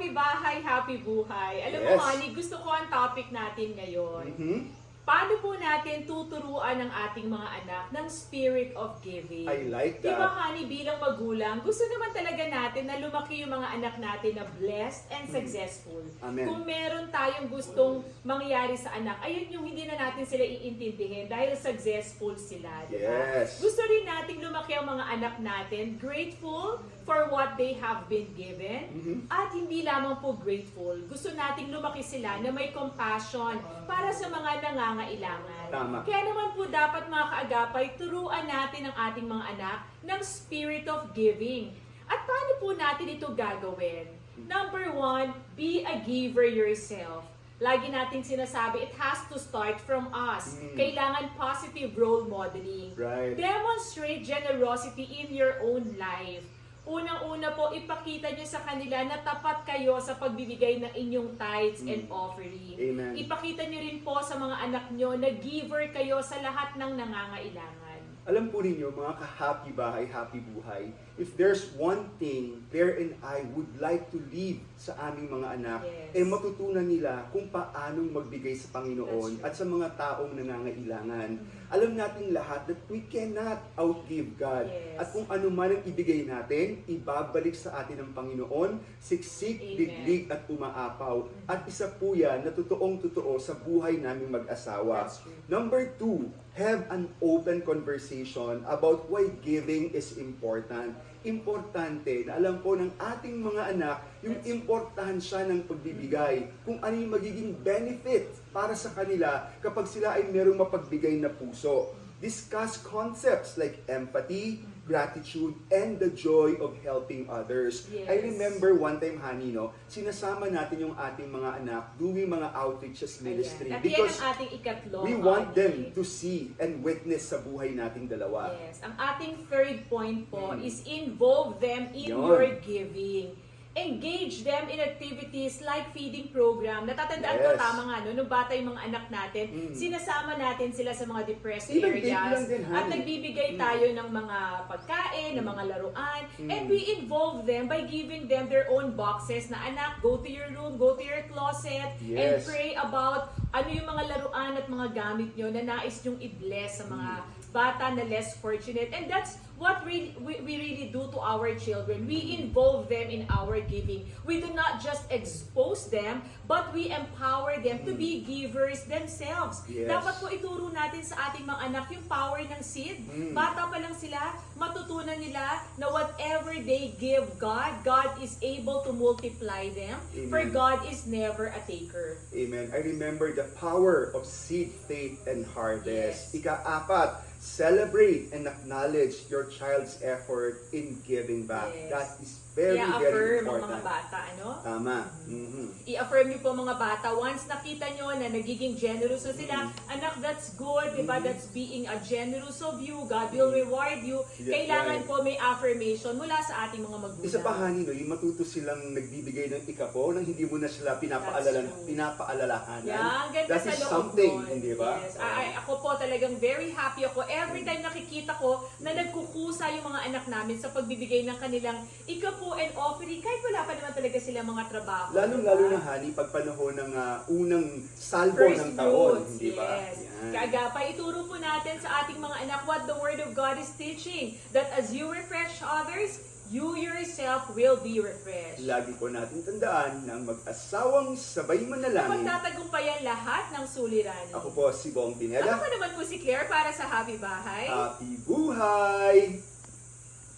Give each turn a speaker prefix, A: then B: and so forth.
A: happy bahay, happy buhay. Alam mo,
B: Yes.
A: honey, gusto ko ang topic natin ngayon.
B: Mhm.
A: Paano po natin tuturuan ang ating mga anak ng spirit of giving?
B: I like
A: Di ba,
B: that.
A: honey, bilang magulang, gusto naman talaga natin na lumaki yung mga anak natin na blessed and successful.
B: Amen.
A: Kung meron tayong gustong mangyari sa anak, ayun yung hindi na natin sila iintindihin dahil successful sila. Di ba?
B: Yes.
A: Gusto rin nating lumaki ang mga anak natin grateful for what they have been given. At hindi lamang po grateful. Gusto nating lumaki sila na may compassion para sa mga nangangailangan.
B: Tama.
A: Kaya naman po dapat mga kaagapay, turuan natin ang ating mga anak ng spirit of giving. At paano po natin ito gagawin? Number 1, be a giver yourself. Lagi nating sinasabi, it has to start from us. Kailangan positive role modeling.
B: Right.
A: Demonstrate generosity in your own life. Unang-una po, ipakita nyo sa kanila na tapat kayo sa pagbibigay ng inyong tithes and offering.
B: Amen.
A: Ipakita nyo rin po sa mga anak nyo na giver kayo sa lahat ng nangangailangan.
B: Alam po ninyo, mga ka-happy bahay, happy buhay, if there's one thing Claire and I would like to leave sa aming mga anak,
A: Yes.
B: matutunan nila kung paanong magbigay sa Panginoon
A: That's
B: at sa mga taong nangangailangan. Alam nating lahat that we cannot outgive God.
A: Yes.
B: At kung ano man ang ibigay natin, ibabalik sa atin ng Panginoon, siksik,
A: Amen.
B: digdig at umaapaw. At isa po yan na totoong-totoo sa buhay naming mag-asawa.
A: That's true.
B: Number 2, have an open conversation about why giving is important. Importante na alam po ng ating mga anak yung importansya ng pagbibigay, kung ano yung magiging benefit para sa kanila kapag sila ay merong mapagbigay na puso. Discuss concepts like empathy, gratitude, and the joy of helping others.
A: Yes.
B: I remember one time, honey, sinasama natin yung ating mga anak doing mga outreaches ministry.
A: Ayan. At yan
B: Because
A: ang ating ikatlo.
B: we want
A: honey.
B: them to see and witness sa buhay nating dalawa.
A: Yes. Ang ating third point po is involve them in
B: Yun.
A: your giving. Engage them in activities like feeding program. Natatandaan ko,
B: Yes.
A: tama nga, nung bata yung mga anak natin, sinasama natin sila sa mga depressed
B: Even baby
A: areas.
B: lang din, honey.
A: At nagbibigay tayo ng mga pagkain, ng mga laruan. And we involve them by giving them their own boxes na, anak, go to your room, go to your closet, and
B: Yes.
A: pray about ano yung mga laruan at mga gamit nyo na nais nyong i-bless sa mga bata na less fortunate. And that's what we really do to our children. We involve them in our giving. We do not just expose them, but we empower them to be givers themselves.
B: Yes.
A: Dapat po ituro natin sa ating mga anak yung power ng seed. Bata pa lang sila, matutunan nila na whatever they give God, God is able to multiply them.
B: Amen.
A: For God is never a taker.
B: Amen. I remember the power of seed, faith, and harvest.
A: Yes.
B: Ika-apat, celebrate and acknowledge your child's effort in giving back.
A: Yes.
B: That is very, very
A: I-affirm ang
B: important.
A: mga bata, ano?
B: Tama. Mhm.
A: I-affirm niyo po mga bata, once nakita nyo na nagiging generous na sila, anak, that's good, diba? That's being a generous of you. God will reward you.
B: Yeah,
A: Kailangan
B: right.
A: po may affirmation mula sa ating mga magulang.
B: Isa pa, honey, yung matuto silang nagbibigay ng ikapo nang hindi mo na sila
A: That's true.
B: pinapaalalahanan.
A: Yan, ganda
B: That
A: sa
B: is
A: loob
B: something,
A: nun.
B: hindi ba?
A: Yes. Ako po talagang very happy ako. Every time nakikita ko na nagkukusa yung mga anak namin sa pagbibigay ng kanilang ikapo and offering, kahit wala pa naman talaga sila mga trabaho.
B: Lalong-lalo
A: diba?
B: na, honey, pag panahon ng unang salvo
A: First
B: ng taon,
A: fruits,
B: hindi ba?
A: yes.
B: Yan.
A: Kaagapay, ituro po natin sa ating mga anak what the Word of God is teaching. That as you refresh others, you yourself will be refreshed.
B: Lagi po natin tandaan na ang mag-asawang sabay manalangin.
A: Magtatagumpayan lahat ng suliranin.
B: Ako po si Bong
A: Ako
B: Pineda.
A: pa naman po si Claire para sa Happy Bahay.
B: Happy buhay!